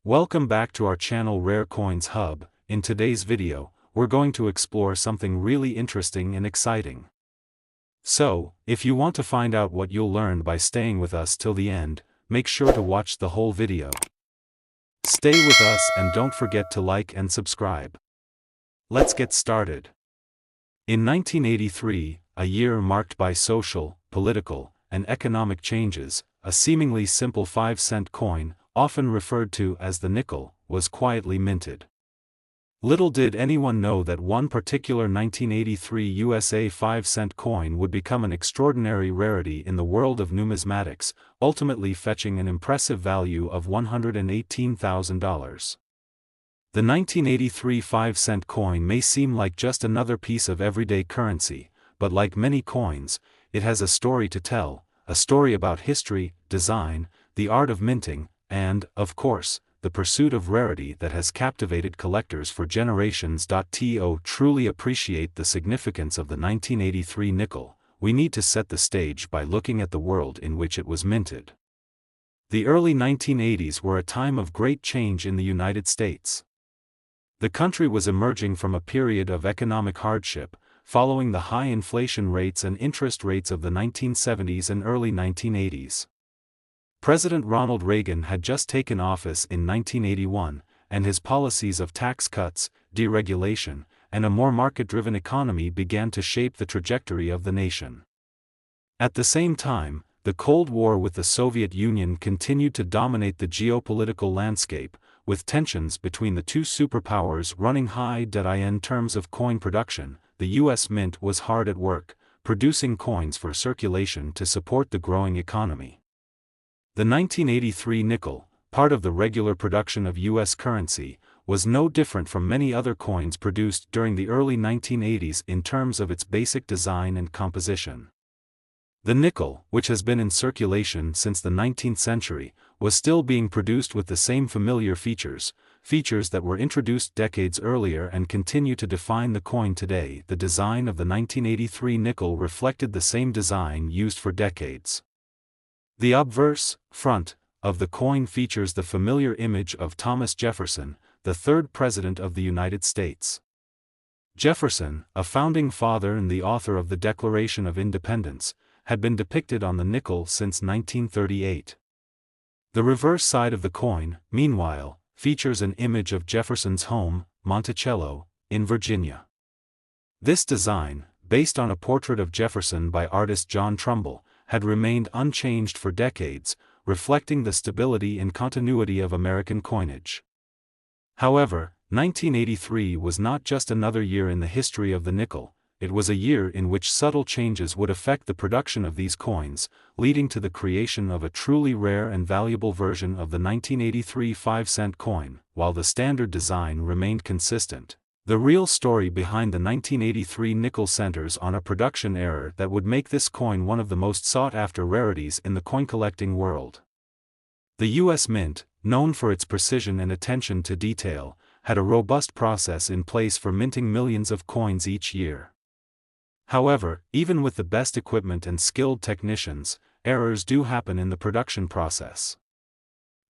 Welcome back to our channel Rare Coins Hub. In today's video, we're going to explore something really interesting and exciting. So, if you want to find out what you'll learn by staying with us till the end, make sure to watch the whole video. Stay with us and don't forget to like and subscribe. Let's get started. In 1983, a year marked by social, political, and economic changes, a seemingly simple 5-cent coin, often referred to as the nickel, was quietly minted. Little did anyone know that one particular 1983 USA 5-cent coin would become an extraordinary rarity in the world of numismatics, ultimately fetching an impressive value of $118,000. The 1983 5-cent coin may seem like just another piece of everyday currency, but like many coins, it has a story to tell, a story about history, design, the art of minting, and, of course, the pursuit of rarity that has captivated collectors for generations. To truly appreciate the significance of the 1983 nickel, we need to set the stage by looking at the world in which it was minted. The early 1980s were a time of great change in the United States. The country was emerging from a period of economic hardship, following the high inflation rates and interest rates of the 1970s and early 1980s. President Ronald Reagan had just taken office in 1981, and his policies of tax cuts, deregulation, and a more market-driven economy began to shape the trajectory of the nation. At the same time, the Cold War with the Soviet Union continued to dominate the geopolitical landscape, with tensions between the two superpowers running high. In terms of coin production, the U.S. Mint was hard at work, producing coins for circulation to support the growing economy. The 1983 nickel, part of the regular production of U.S. currency, was no different from many other coins produced during the early 1980s in terms of its basic design and composition. The nickel, which has been in circulation since the 19th century, was still being produced with the same familiar features that were introduced decades earlier and continue to define the coin today. The design of the 1983 nickel reflected the same design used for decades. The obverse, front, of the coin features the familiar image of Thomas Jefferson, the third President of the United States. Jefferson, a founding father and the author of the Declaration of Independence, had been depicted on the nickel since 1938. The reverse side of the coin, meanwhile, features an image of Jefferson's home, Monticello, in Virginia. This design, based on a portrait of Jefferson by artist John Trumbull, had remained unchanged for decades, reflecting the stability and continuity of American coinage. However, 1983 was not just another year in the history of the nickel, it was a year in which subtle changes would affect the production of these coins, leading to the creation of a truly rare and valuable version of the 1983 5-cent coin, while the standard design remained consistent. The real story behind the 1983 nickel centers on a production error that would make this coin one of the most sought-after rarities in the coin-collecting world. The U.S. Mint, known for its precision and attention to detail, had a robust process in place for minting millions of coins each year. However, even with the best equipment and skilled technicians, errors do happen in the production process.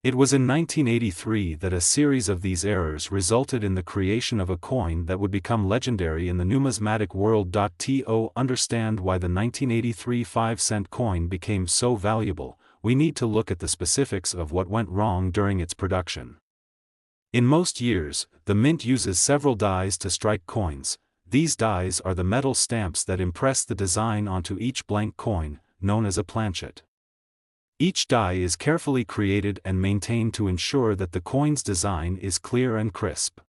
It was in 1983 that a series of these errors resulted in the creation of a coin that would become legendary in the numismatic world. To understand why the 1983 5-cent coin became so valuable, we need to look at the specifics of what went wrong during its production. In most years, the mint uses several dies to strike coins. These dies are the metal stamps that impress the design onto each blank coin, known as a planchet. Each die is carefully created and maintained to ensure that the coin's design is clear and crisp.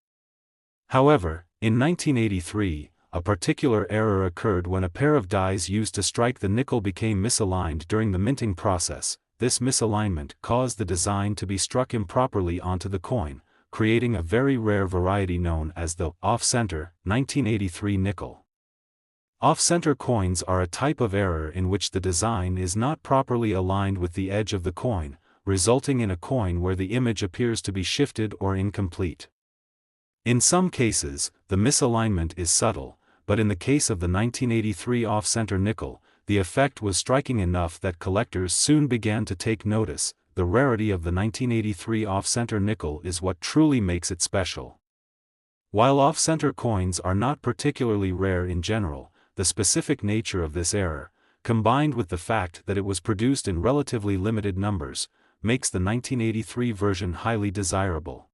However, in 1983, a particular error occurred when a pair of dies used to strike the nickel became misaligned during the minting process. This misalignment caused the design to be struck improperly onto the coin, creating a very rare variety known as the off-center 1983 nickel. Off-center coins are a type of error in which the design is not properly aligned with the edge of the coin, resulting in a coin where the image appears to be shifted or incomplete. In some cases, the misalignment is subtle, but in the case of the 1983 off-center nickel, the effect was striking enough that collectors soon began to take notice. the rarity of the 1983 off-center nickel is what truly makes it special. While off-center coins are not particularly rare in general, the specific nature of this error, combined with the fact that it was produced in relatively limited numbers, makes the 1983 version highly desirable.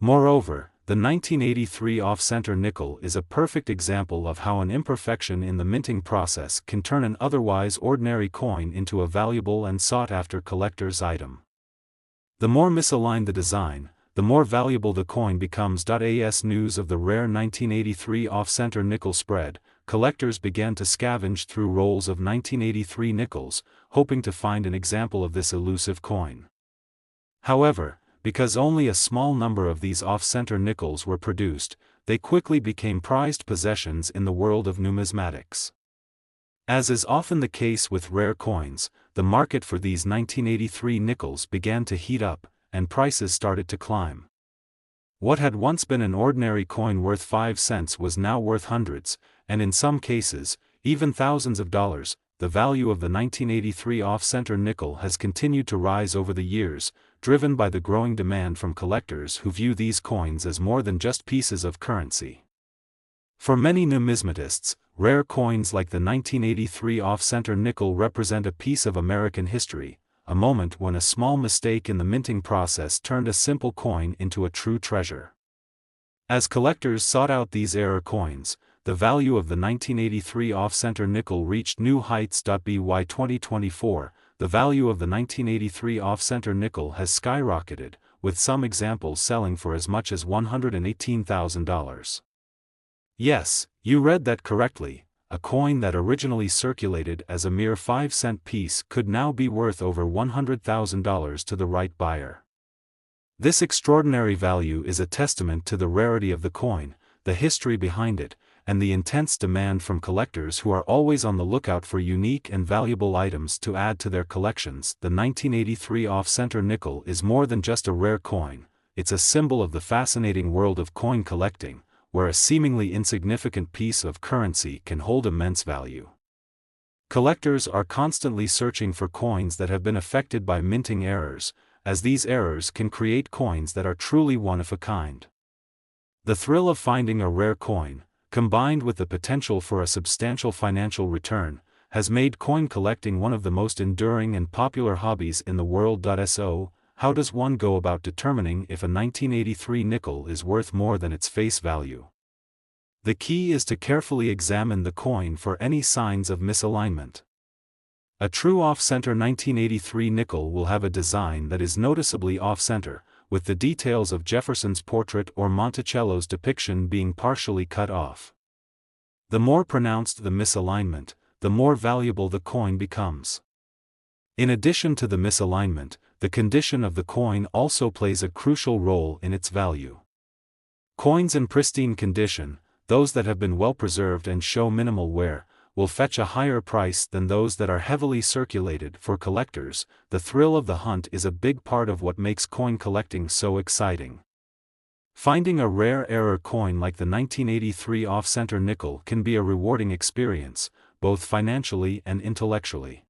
Moreover, the 1983 off-center nickel is a perfect example of how an imperfection in the minting process can turn an otherwise ordinary coin into a valuable and sought-after collector's item. The more misaligned the design, the more valuable the coin becomes. As news of the rare 1983 off-center nickel spread, collectors began to scavenge through rolls of 1983 nickels, hoping to find an example of this elusive coin. However, because only a small number of these off-center nickels were produced, they quickly became prized possessions in the world of numismatics. As is often the case with rare coins, the market for these 1983 nickels began to heat up, and prices started to climb. What had once been an ordinary coin worth 5 cents was now worth hundreds, and in some cases, even thousands of dollars. The value of the 1983 off-center nickel has continued to rise over the years, driven by the growing demand from collectors who view these coins as more than just pieces of currency. For many numismatists, rare coins like the 1983 off-center nickel represent a piece of American history, a moment when a small mistake in the minting process turned a simple coin into a true treasure. As collectors sought out these rare coins, the value of the 1983 off-center nickel reached new heights. By 2024, the value of the 1983 off-center nickel has skyrocketed, with some examples selling for as much as $118,000. Yes, you read that correctly. A coin that originally circulated as a mere 5-cent piece could now be worth over $100,000 to the right buyer. This extraordinary value is a testament to the rarity of the coin, the history behind it, and the intense demand from collectors who are always on the lookout for unique and valuable items to add to their collections. The 1983 off-center nickel is more than just a rare coin, it's a symbol of the fascinating world of coin collecting, where a seemingly insignificant piece of currency can hold immense value. Collectors are constantly searching for coins that have been affected by minting errors, as these errors can create coins that are truly one of a kind. The thrill of finding a rare coin, combined with the potential for a substantial financial return, has made coin collecting one of the most enduring and popular hobbies in the world. So, how does one go about determining if a 1983 nickel is worth more than its face value? The key is to carefully examine the coin for any signs of misalignment. A true off-center 1983 nickel will have a design that is noticeably off-center, with the details of Jefferson's portrait or Monticello's depiction being partially cut off. The more pronounced the misalignment, the more valuable the coin becomes. In addition to the misalignment, the condition of the coin also plays a crucial role in its value. Coins in pristine condition, those that have been well preserved and show minimal wear, will fetch a higher price than those that are heavily circulated. For collectors, the thrill of the hunt is a big part of what makes coin collecting so exciting. Finding a rare error coin like the 1983 off-center nickel can be a rewarding experience, both financially and intellectually.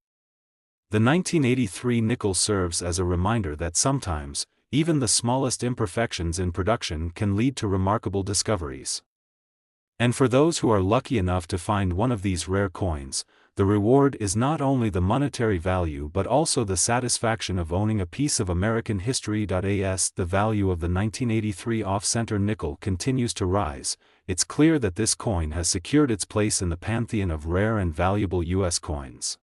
The 1983 nickel serves as a reminder that sometimes, even the smallest imperfections in production can lead to remarkable discoveries. And for those who are lucky enough to find one of these rare coins, the reward is not only the monetary value but also the satisfaction of owning a piece of American history. As the value of the 1983 off-center nickel continues to rise, it's clear that this coin has secured its place in the pantheon of rare and valuable U.S. coins.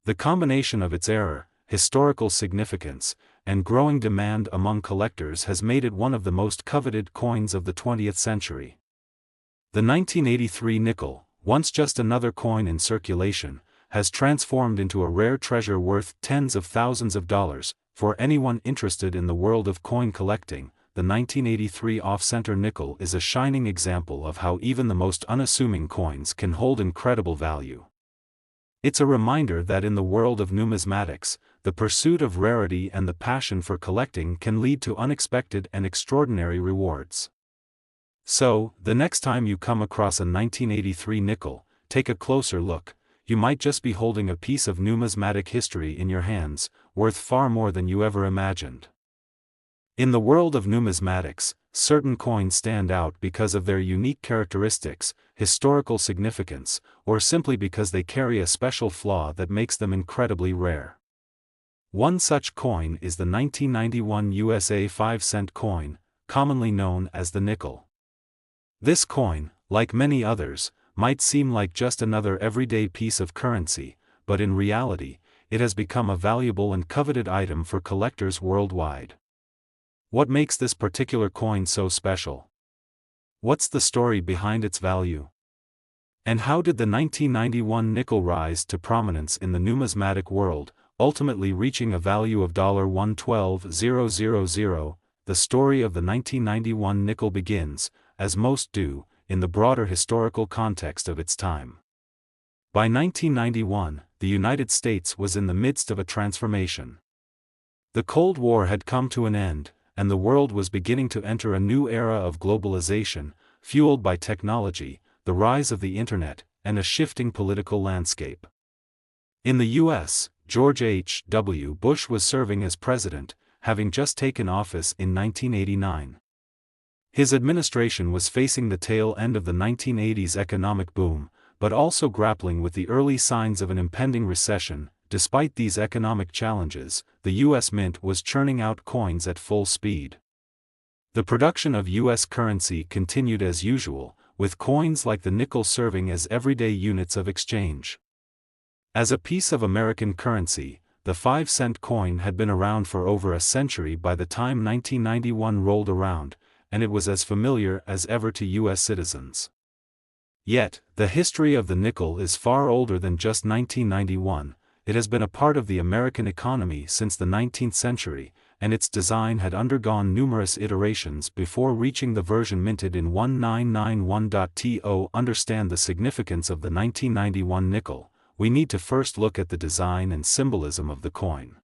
The combination of its error, historical significance, and growing demand among collectors has made it one of the most coveted coins of the 20th century. The 1983 nickel, once just another coin in circulation, has transformed into a rare treasure worth tens of thousands of dollars. For anyone interested in the world of coin collecting, the 1983 off-center nickel is a shining example of how even the most unassuming coins can hold incredible value. It's a reminder that in the world of numismatics, the pursuit of rarity and the passion for collecting can lead to unexpected and extraordinary rewards. So, the next time you come across a 1983 nickel, take a closer look. you might just be holding a piece of numismatic history in your hands, worth far more than you ever imagined. In the world of numismatics, certain coins stand out because of their unique characteristics, historical significance, or simply because they carry a special flaw that makes them incredibly rare. One such coin is the 1991 USA 5-cent coin, commonly known as the nickel. This coin, like many others, might seem like just another everyday piece of currency, but in reality, it has become a valuable and coveted item for collectors worldwide. What makes this particular coin so special? What's the story behind its value? And how did the 1991 nickel rise to prominence in the numismatic world, ultimately reaching a value of $112,000? The story of the 1991 nickel begins, as most do, in the broader historical context of its time. By 1991, the United States was in the midst of a transformation. The Cold War had come to an end, and the world was beginning to enter a new era of globalization, fueled by technology, the rise of the Internet, and a shifting political landscape. In the U.S., George H.W. Bush was serving as president, having just taken office in 1989. His administration was facing the tail end of the 1980s economic boom, but also grappling with the early signs of an impending recession. Despite these economic challenges, the U.S. Mint was churning out coins at full speed. The production of U.S. currency continued as usual, with coins like the nickel serving as everyday units of exchange. As a piece of American currency, the 5-cent coin had been around for over a century by the time 1991 rolled around, and it was as familiar as ever to U.S. citizens. Yet, the history of the nickel is far older than just 1991. It has been a part of the American economy since the 19th century, and its design had undergone numerous iterations before reaching the version minted in 1991. To understand the significance of the 1991 nickel, we need to first look at the design and symbolism of the coin.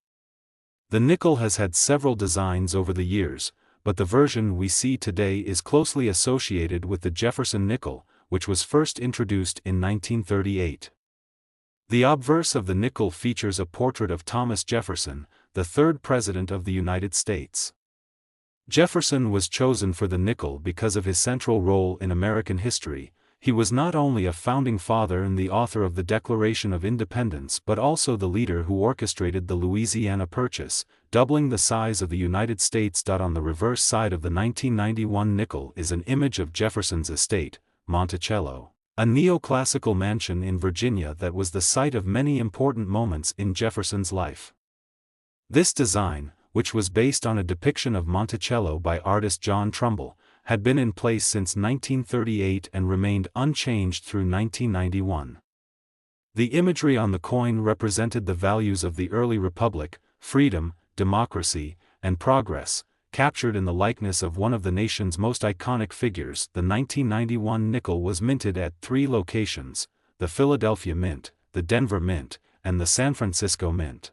The nickel has had several designs over the years, but the version we see today is closely associated with the Jefferson nickel, which was first introduced in 1938. The obverse of the nickel features a portrait of Thomas Jefferson, the third President of the United States. Jefferson was chosen for the nickel because of his central role in American history. He was not only a founding father and the author of the Declaration of Independence but also the leader who orchestrated the Louisiana Purchase, doubling the size of the United States. On the reverse side of the 1991 nickel is an image of Jefferson's estate, Monticello, a neoclassical mansion in Virginia that was the site of many important moments in Jefferson's life. This design, which was based on a depiction of Monticello by artist John Trumbull, had been in place since 1938 and remained unchanged through 1991. The imagery on the coin represented the values of the early republic, freedom, democracy, and progress, captured in the likeness of one of the nation's most iconic figures. The 1991 nickel was minted at 3 locations: the Philadelphia Mint, the Denver Mint, and the San Francisco Mint.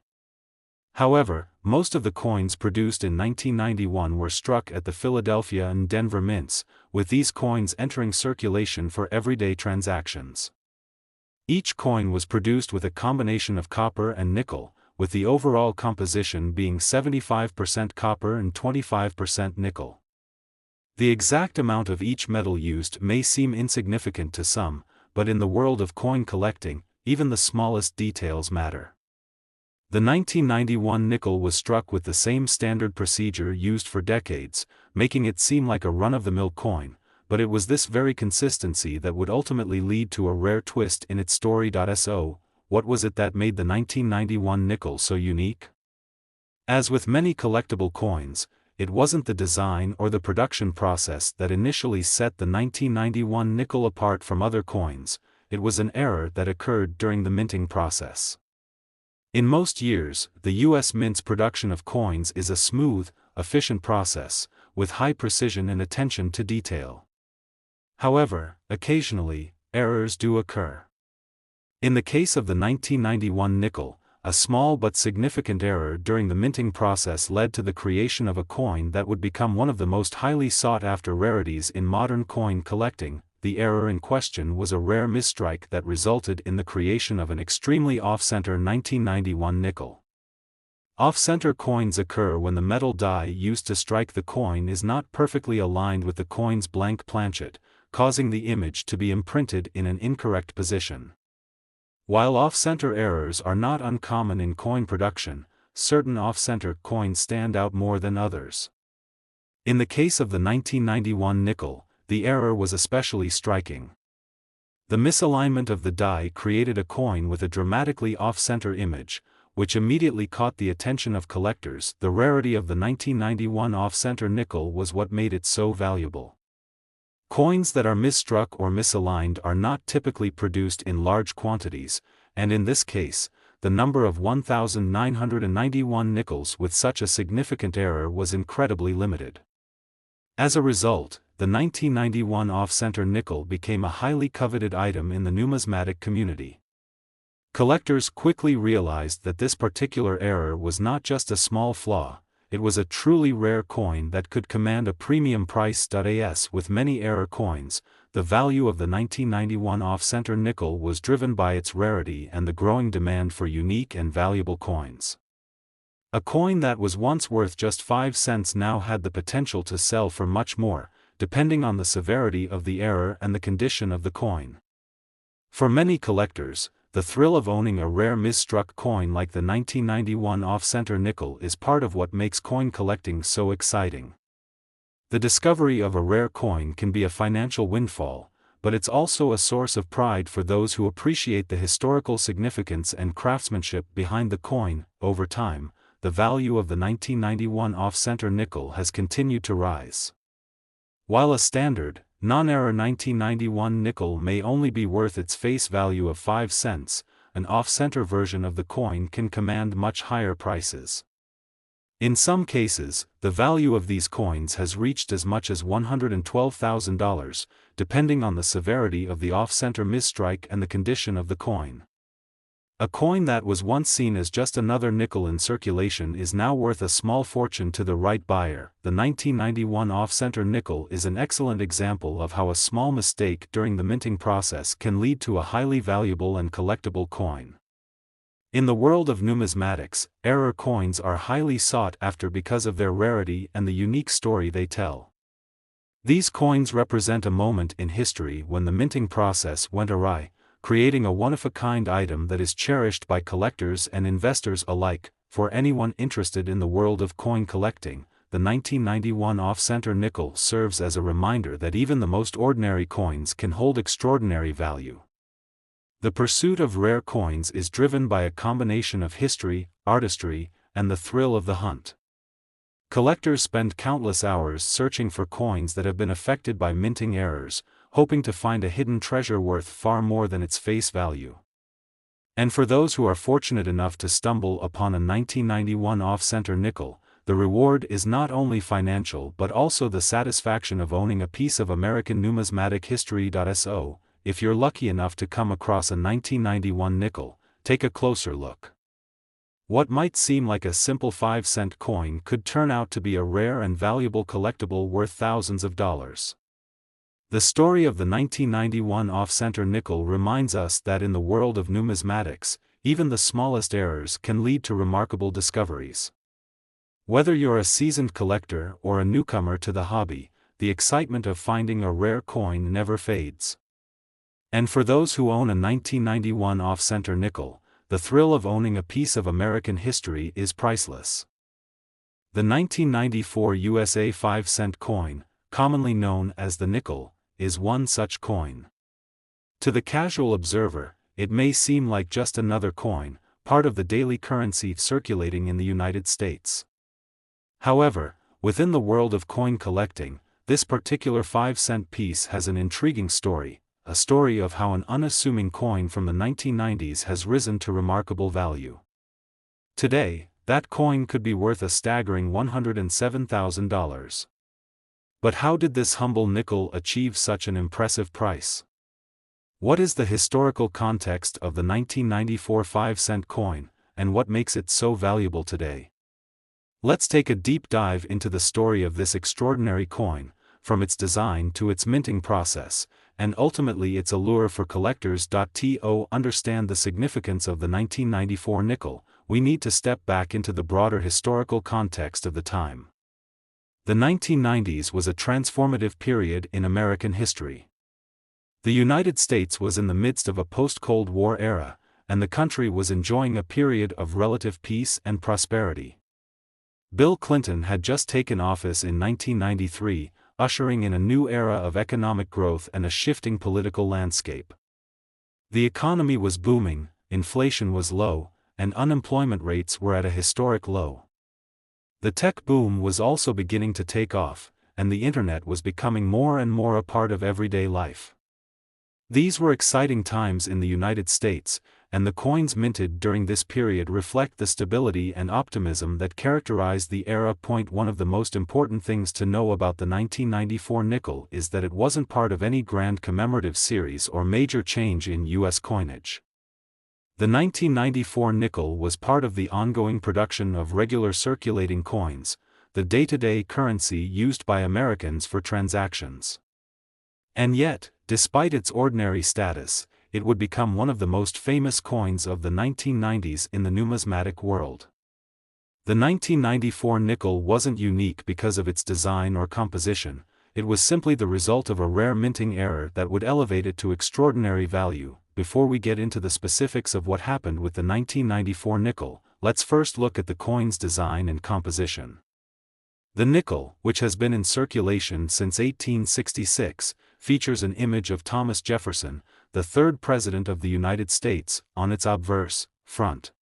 However, most of the coins produced in 1991 were struck at the Philadelphia and Denver mints, with these coins entering circulation for everyday transactions. Each coin was produced with a combination of copper and nickel, with the overall composition being 75% copper and 25% nickel. The exact amount of each metal used may seem insignificant to some, but in the world of coin collecting, even the smallest details matter. The 1991 nickel was struck with the same standard procedure used for decades, making it seem like a run-of-the-mill coin, but it was this very consistency that would ultimately lead to a rare twist in its story. So, what was it that made the 1991 nickel so unique? As with many collectible coins, it wasn't the design or the production process that initially set the 1991 nickel apart from other coins. It was an error that occurred during the minting process. In most years, the U.S. Mint's production of coins is a smooth, efficient process, with high precision and attention to detail. However, occasionally, errors do occur. In the case of the 1991 nickel, a small but significant error during the minting process led to the creation of a coin that would become one of the most highly sought-after rarities in modern coin collecting, the error in question was a rare misstrike that resulted in the creation of an extremely off-center 1991 nickel. Off-center coins occur when the metal die used to strike the coin is not perfectly aligned with the coin's blank planchet, causing the image to be imprinted in an incorrect position. While off-center errors are not uncommon in coin production, certain off-center coins stand out more than others. In the case of the 1991 nickel, the error was especially striking. The misalignment of the die created a coin with a dramatically off-center image, which immediately caught the attention of collectors. The rarity of the 1991 off-center nickel was what made it so valuable. Coins that are misstruck or misaligned are not typically produced in large quantities, and in this case, the number of 1,991 nickels with such a significant error was incredibly limited. As a result, the 1991 off-center nickel became a highly coveted item in the numismatic community. Collectors quickly realized that this particular error was not just a small flaw, it was a truly rare coin that could command a premium price. As with many error coins, the value of the 1991 off-center nickel was driven by its rarity and the growing demand for unique and valuable coins. A coin that was once worth just 5 cents now had the potential to sell for much more, depending on the severity of the error and the condition of the coin. For many collectors, the thrill of owning a rare misstruck coin like the 1991 off-center nickel is part of what makes coin collecting so exciting. The discovery of a rare coin can be a financial windfall, but it's also a source of pride for those who appreciate the historical significance and craftsmanship behind the coin. Over time, the value of the 1991 off-center nickel has continued to rise. While a standard, non-error 1991 nickel may only be worth its face value of 5 cents, an off-center version of the coin can command much higher prices. In some cases, the value of these coins has reached as much as $112,000, depending on the severity of the off-center misstrike and the condition of the coin. A coin that was once seen as just another nickel in circulation is now worth a small fortune to the right buyer. The 1991 off-center nickel is an excellent example of how a small mistake during the minting process can lead to a highly valuable and collectible coin. In the world of numismatics, error coins are highly sought after because of their rarity and the unique story they tell. These coins represent a moment in history when the minting process went awry, creating a one-of-a-kind item that is cherished by collectors and investors alike. For anyone interested in the world of coin collecting, the 1991 off-center nickel serves as a reminder that even the most ordinary coins can hold extraordinary value. The pursuit of rare coins is driven by a combination of history, artistry, and the thrill of the hunt. Collectors spend countless hours searching for coins that have been affected by minting errors, hoping to find a hidden treasure worth far more than its face value. And for those who are fortunate enough to stumble upon a 1991 off-center nickel, the reward is not only financial but also the satisfaction of owning a piece of American numismatic history. So, if you're lucky enough to come across a 1991 nickel, take a closer look. What might seem like a simple 5-cent coin could turn out to be a rare and valuable collectible worth thousands of dollars. The story of the 1991 off-center nickel reminds us that in the world of numismatics, even the smallest errors can lead to remarkable discoveries. Whether you're a seasoned collector or a newcomer to the hobby, the excitement of finding a rare coin never fades. And for those who own a 1991 off-center nickel, the thrill of owning a piece of American history is priceless. The 1994 USA 5-cent coin, commonly known as the nickel, is one such coin. To the casual observer, it may seem like just another coin, part of the daily currency circulating in the United States. However, within the world of coin collecting, this particular 5-cent piece has an intriguing story, a story of how an unassuming coin from the 1990s has risen to remarkable value. Today, that coin could be worth a staggering $107,000. But how did this humble nickel achieve such an impressive price? What is the historical context of the 1994 5-cent coin, and what makes it so valuable today? Let's take a deep dive into the story of this extraordinary coin, from its design to its minting process, and ultimately its allure for collectors. To understand the significance of the 1994 nickel, we need to step back into the broader historical context of the time. The 1990s was a transformative period in American history. The United States was in the midst of a post-Cold War era, and the country was enjoying a period of relative peace and prosperity. Bill Clinton had just taken office in 1993, ushering in a new era of economic growth and a shifting political landscape. The economy was booming, inflation was low, and unemployment rates were at a historic low. The tech boom was also beginning to take off, and the internet was becoming more and more a part of everyday life. These were exciting times in the United States, and the coins minted during this period reflect the stability and optimism that characterized the era. One of the most important things to know about the 1994 nickel is that it wasn't part of any grand commemorative series or major change in U.S. coinage. The 1994 nickel was part of the ongoing production of regular circulating coins, the day-to-day currency used by Americans for transactions. And yet, despite its ordinary status, it would become one of the most famous coins of the 1990s in the numismatic world. The 1994 nickel wasn't unique because of its design or composition, it was simply the result of a rare minting error that would elevate it to extraordinary value. Before we get into the specifics of what happened with the 1994 nickel, let's first look at the coin's design and composition. The nickel, which has been in circulation since 1866, features an image of Thomas Jefferson, the third President of the United States, on its obverse front.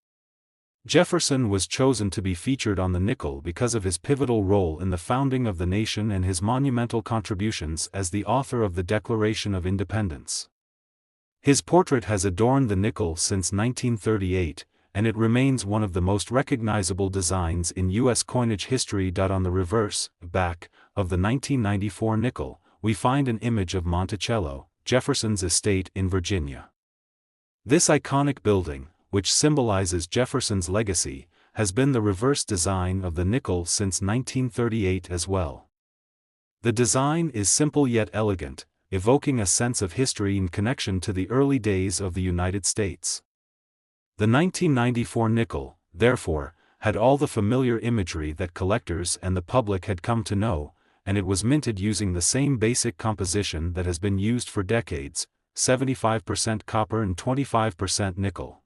Jefferson was chosen to be featured on the nickel because of his pivotal role in the founding of the nation and his monumental contributions as the author of the Declaration of Independence. His portrait has adorned the nickel since 1938, and it remains one of the most recognizable designs in U.S. coinage history. On the reverse, back, of the 1994 nickel, we find an image of Monticello, Jefferson's estate in Virginia. This iconic building, which symbolizes Jefferson's legacy, has been the reverse design of the nickel since 1938 as well. The design is simple yet elegant, evoking a sense of history in connection to the early days of the United States. The 1994 nickel, therefore, had all the familiar imagery that collectors and the public had come to know, and it was minted using the same basic composition that has been used for decades, 75% copper and 25% nickel.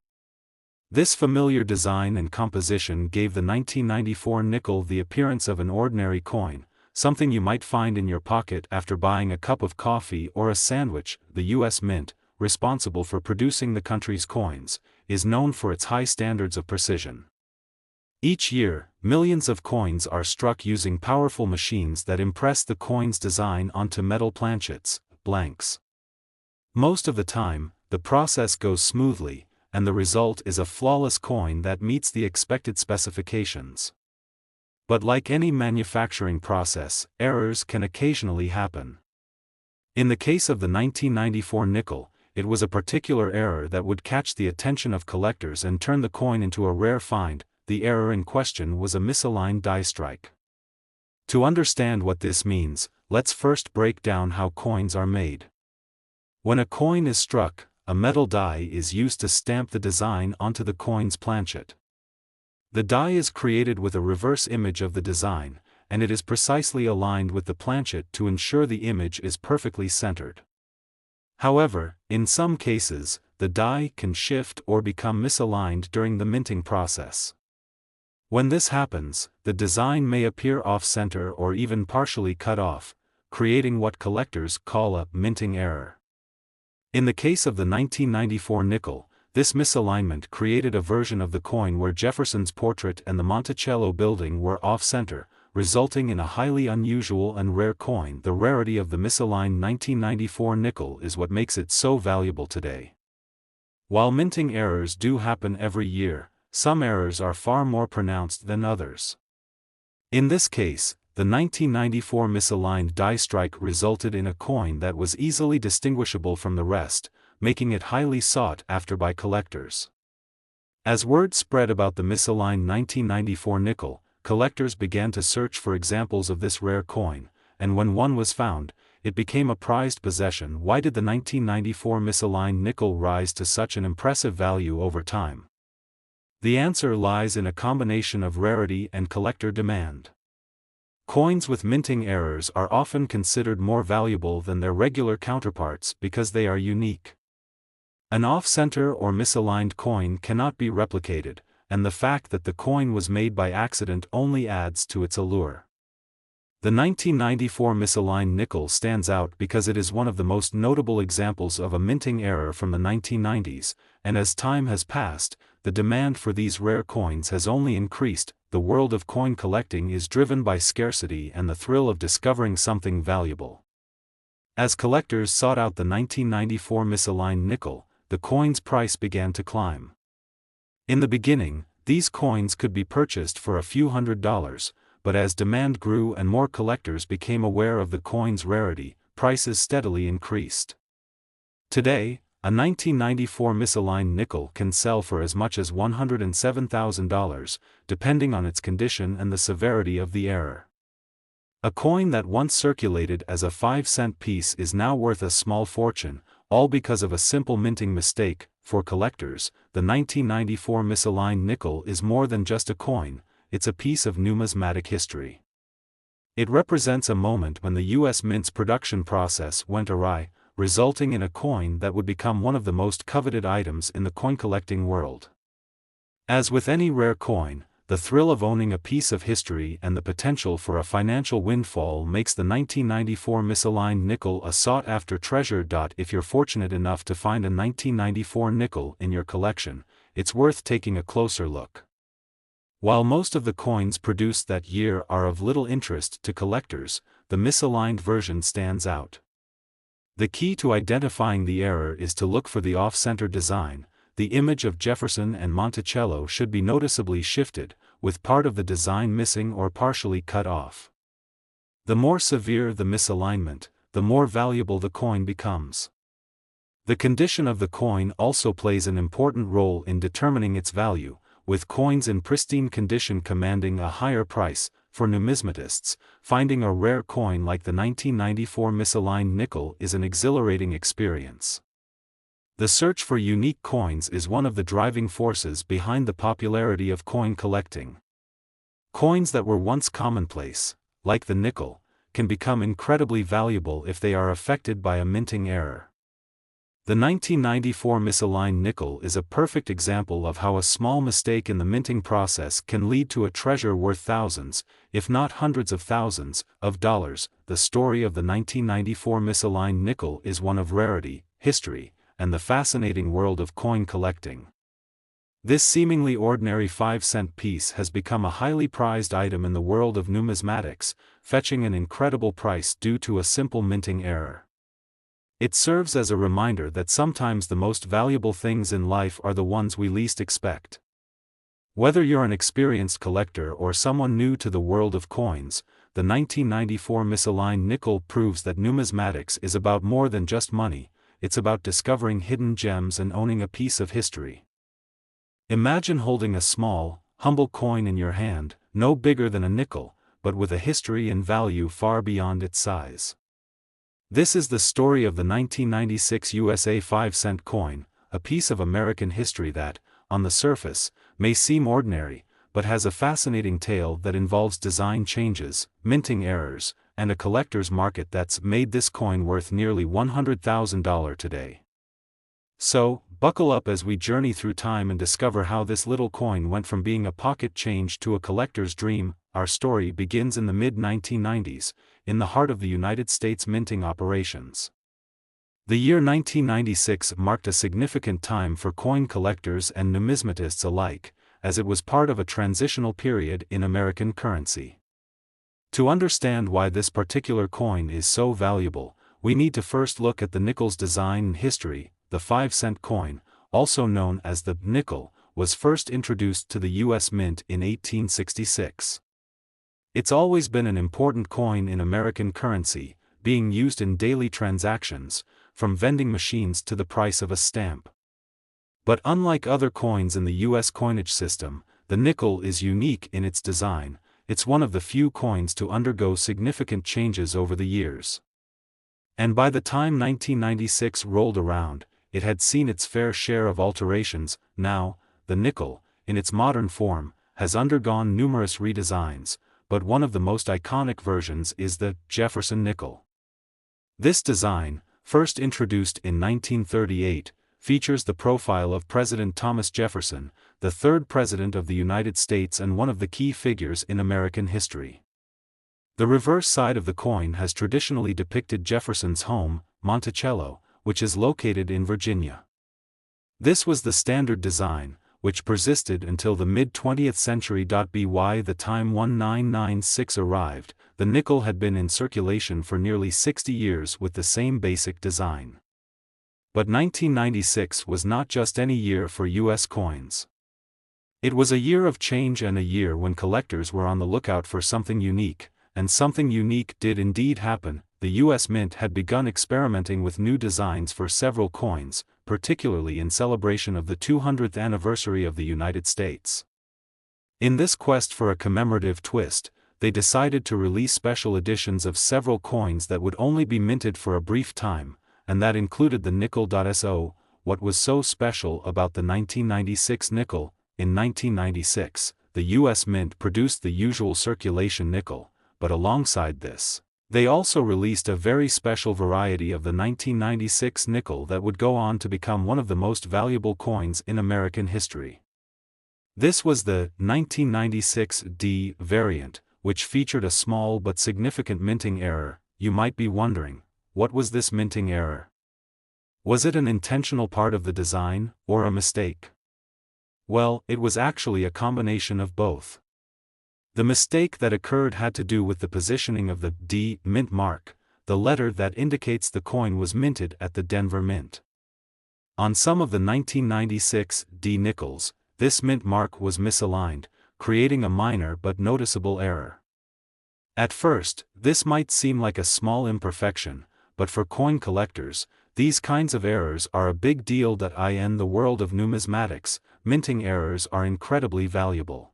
This familiar design and composition gave the 1994 nickel the appearance of an ordinary coin, something you might find in your pocket after buying a cup of coffee or a sandwich. The U.S. Mint, responsible for producing the country's coins, is known for its high standards of precision. Each year, millions of coins are struck using powerful machines that impress the coin's design onto metal planchets, blanks. Most of the time, the process goes smoothly, and the result is a flawless coin that meets the expected specifications. But like any manufacturing process, errors can occasionally happen. In the case of the 1994 nickel, it was a particular error that would catch the attention of collectors and turn the coin into a rare find. The error in question was a misaligned die strike. To understand what this means, let's first break down how coins are made. When a coin is struck, a metal die is used to stamp the design onto the coin's planchet. The die is created with a reverse image of the design, and it is precisely aligned with the planchet to ensure the image is perfectly centered. However, in some cases, the die can shift or become misaligned during the minting process. When this happens, the design may appear off-center or even partially cut off, creating what collectors call a minting error. In the case of the 1994 nickel, this misalignment created a version of the coin where Jefferson's portrait and the Monticello building were off-center, resulting in a highly unusual and rare coin. The rarity of the misaligned 1994 nickel is what makes it so valuable today. While minting errors do happen every year, some errors are far more pronounced than others. In this case, the 1994 misaligned die strike resulted in a coin that was easily distinguishable from the rest, making it highly sought after by collectors. As word spread about the misaligned 1994 nickel, collectors began to search for examples of this rare coin, and when one was found, it became a prized possession. Why did the 1994 misaligned nickel rise to such an impressive value over time? The answer lies in a combination of rarity and collector demand. Coins with minting errors are often considered more valuable than their regular counterparts because they are unique. An off-center or misaligned coin cannot be replicated, and the fact that the coin was made by accident only adds to its allure. The 1994 misaligned nickel stands out because it is one of the most notable examples of a minting error from the 1990s, and as time has passed, the demand for these rare coins has only increased. The world of coin collecting is driven by scarcity and the thrill of discovering something valuable. As collectors sought out the 1994 misaligned nickel, the coin's price began to climb. In the beginning, these coins could be purchased for a few $100s, but as demand grew and more collectors became aware of the coin's rarity, prices steadily increased. Today, a 1994 misaligned nickel can sell for as much as $107,000, depending on its condition and the severity of the error. A coin that once circulated as a 5-cent piece is now worth a small fortune, all because of a simple minting mistake. For collectors, the 1994 misaligned nickel is more than just a coin, it's a piece of numismatic history. It represents a moment when the U.S. Mint's production process went awry, resulting in a coin that would become one of the most coveted items in the coin collecting world. As with any rare coin, the thrill of owning a piece of history and the potential for a financial windfall makes the 1994 misaligned nickel a sought-after treasure. If you're fortunate enough to find a 1994 nickel in your collection, it's worth taking a closer look. While most of the coins produced that year are of little interest to collectors, the misaligned version stands out. The key to identifying the error is to look for the off-center design. The image of Jefferson and Monticello should be noticeably shifted, with part of the design missing or partially cut off. The more severe the misalignment, the more valuable the coin becomes. The condition of the coin also plays an important role in determining its value, with coins in pristine condition commanding a higher price. For numismatists, finding a rare coin like the 1994 misaligned nickel is an exhilarating experience. The search for unique coins is one of the driving forces behind the popularity of coin collecting. Coins that were once commonplace, like the nickel, can become incredibly valuable if they are affected by a minting error. The 1994 misaligned nickel is a perfect example of how a small mistake in the minting process can lead to a treasure worth thousands, if not hundreds of thousands, of dollars. The story of the 1994 misaligned nickel is one of rarity, history, and the fascinating world of coin collecting. This seemingly ordinary 5-cent piece has become a highly prized item in the world of numismatics, fetching an incredible price due to a simple minting error. It serves as a reminder that sometimes the most valuable things in life are the ones we least expect. Whether you're an experienced collector or someone new to the world of coins, the 1994 misaligned nickel proves that numismatics is about more than just money. It's about discovering hidden gems and owning a piece of history. Imagine holding a small, humble coin in your hand, no bigger than a nickel, but with a history and value far beyond its size. This is the story of the 1996 USA 5-cent coin, a piece of American history that, on the surface, may seem ordinary, but has a fascinating tale that involves design changes, minting errors, and a collector's market that's made this coin worth nearly $100,000 today. So, buckle up as we journey through time and discover how this little coin went from being a pocket change to a collector's dream. Our story begins in the mid-1990s, in the heart of the United States minting operations. The year 1996 marked a significant time for coin collectors and numismatists alike, as it was part of a transitional period in American currency. To understand why this particular coin is so valuable, we need to first look at the nickel's design and history. The 5-cent coin, also known as the nickel, was first introduced to the U.S. Mint in 1866. It's always been an important coin in American currency, being used in daily transactions, from vending machines to the price of a stamp. But unlike other coins in the U.S. coinage system, the nickel is unique in its design. It's one of the few coins to undergo significant changes over the years. And by the time 1996 rolled around, it had seen its fair share of alterations. Now, the nickel, in its modern form, has undergone numerous redesigns, but one of the most iconic versions is the Jefferson nickel. This design, first introduced in 1938, features the profile of President Thomas Jefferson, the third President of the United States and one of the key figures in American history. The reverse side of the coin has traditionally depicted Jefferson's home, Monticello, which is located in Virginia. This was the standard design, which persisted until the mid-20th century. By the time 1996 arrived, the nickel had been in circulation for nearly 60 years with the same basic design. But 1996 was not just any year for U.S. coins. It was a year of change and a year when collectors were on the lookout for something unique, and something unique did indeed happen. The U.S. Mint had begun experimenting with new designs for several coins, particularly in celebration of the 200th anniversary of the United States. In this quest for a commemorative twist, they decided to release special editions of several coins that would only be minted for a brief time, and that included the nickel. So, what was so special about the 1996 nickel? In 1996, the U.S. Mint produced the usual circulation nickel, but alongside this, they also released a very special variety of the 1996 nickel that would go on to become one of the most valuable coins in American history. This was the 1996D variant, which featured a small but significant minting error. You might be wondering, what was this minting error? Was it an intentional part of the design, or a mistake? Well, it was actually a combination of both. The mistake that occurred had to do with the positioning of the D mint mark, the letter that indicates the coin was minted at the Denver Mint. On some of the 1996 D nickels, this mint mark was misaligned, creating a minor but noticeable error. At first, this might seem like a small imperfection, but for coin collectors, these kinds of errors are a big deal. In the world of numismatics, minting errors are incredibly valuable.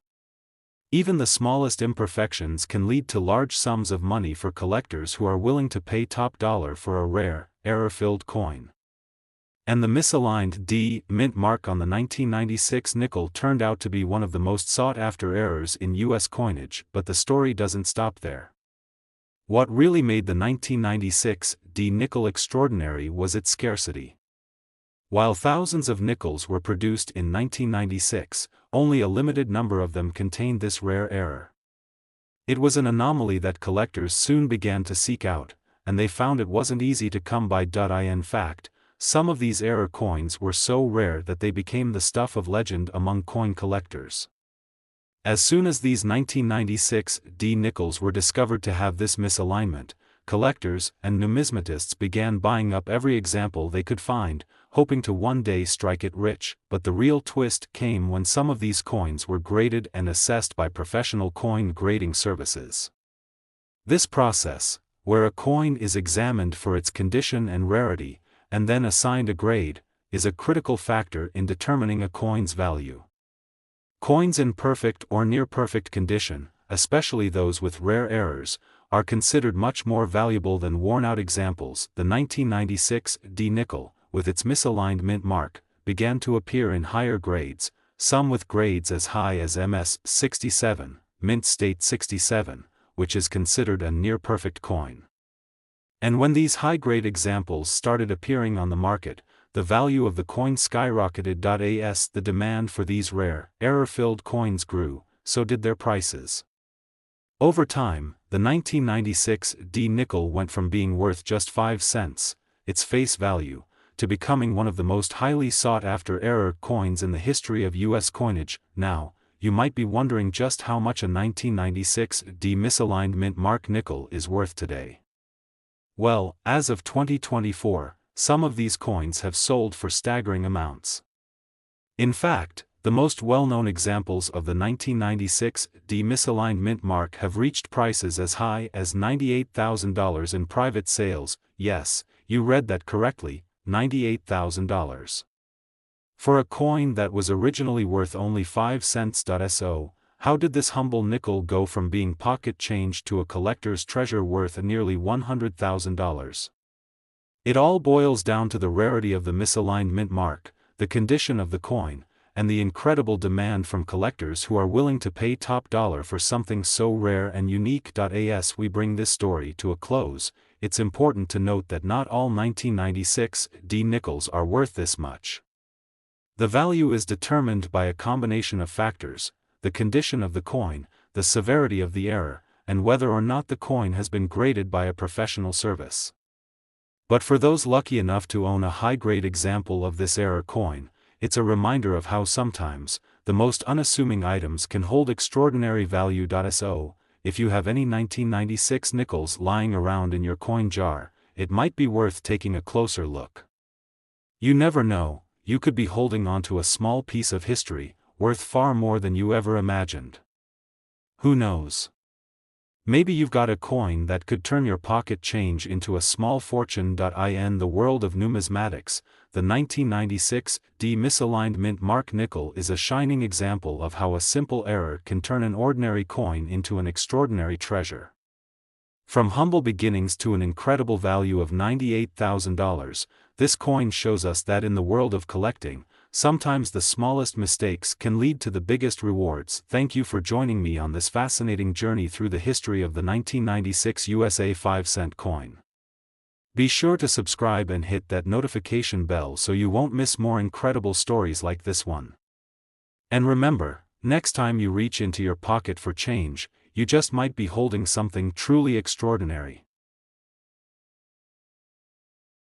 Even the smallest imperfections can lead to large sums of money for collectors who are willing to pay top dollar for a rare, error-filled coin. And the misaligned D mint mark on the 1996 nickel turned out to be one of the most sought-after errors in U.S. coinage, but the story doesn't stop there. What really made the 1996 D nickel extraordinary was its scarcity. While thousands of nickels were produced in 1996, only a limited number of them contained this rare error. It was an anomaly that collectors soon began to seek out, and they found it wasn't easy to come by. In fact, some of these error coins were so rare that they became the stuff of legend among coin collectors. As soon as these 1996 D nickels were discovered to have this misalignment, collectors and numismatists began buying up every example they could find, hoping to one day strike it rich. But the real twist came when some of these coins were graded and assessed by professional coin grading services. This process, where a coin is examined for its condition and rarity, and then assigned a grade, is a critical factor in determining a coin's value. Coins in perfect or near-perfect condition, especially those with rare errors, are considered much more valuable than worn-out examples. The 1996 D nickel, with its misaligned mint mark, began to appear in higher grades, some with grades as high as MS 67, Mint State 67, which is considered a near-perfect coin. And when these high-grade examples started appearing on the market, the value of the coin skyrocketed. As the demand for these rare, error-filled coins grew, so did their prices. Over time, the 1996 D nickel went from being worth just 5 cents, its face value, to becoming one of the most highly sought-after error coins in the history of U.S. coinage. Now, you might be wondering just how much a 1996 D misaligned mint mark nickel is worth today. Well, as of 2024, some of these coins have sold for staggering amounts. In fact, the most well-known examples of the 1996 D misaligned mint mark have reached prices as high as $98,000 in private sales. Yes, you read that correctly, $98,000. For a coin that was originally worth only 5 cents. So, how did this humble nickel go from being pocket change to a collector's treasure worth nearly $100,000? It all boils down to the rarity of the misaligned mint mark, the condition of the coin, and the incredible demand from collectors who are willing to pay top dollar for something so rare and unique. As we bring this story to a close, it's important to note that not all 1996 D nickels are worth this much. The value is determined by a combination of factors: the condition of the coin, the severity of the error, and whether or not the coin has been graded by a professional service. But for those lucky enough to own a high-grade example of this error coin, it's a reminder of how sometimes, the most unassuming items can hold extraordinary value. So, if you have any 1996 nickels lying around in your coin jar, it might be worth taking a closer look. You never know, you could be holding onto a small piece of history, worth far more than you ever imagined. Who knows? Maybe you've got a coin that could turn your pocket change into a small fortune. In the world of numismatics, the 1996 D misaligned mint mark nickel is a shining example of how a simple error can turn an ordinary coin into an extraordinary treasure. From humble beginnings to an incredible value of $98,000, this coin shows us that in the world of collecting, sometimes the smallest mistakes can lead to the biggest rewards. Thank you for joining me on this fascinating journey through the history of the 1996 USA 5-cent coin. Be sure to subscribe and hit that notification bell so you won't miss more incredible stories like this one. And remember, next time you reach into your pocket for change, you just might be holding something truly extraordinary.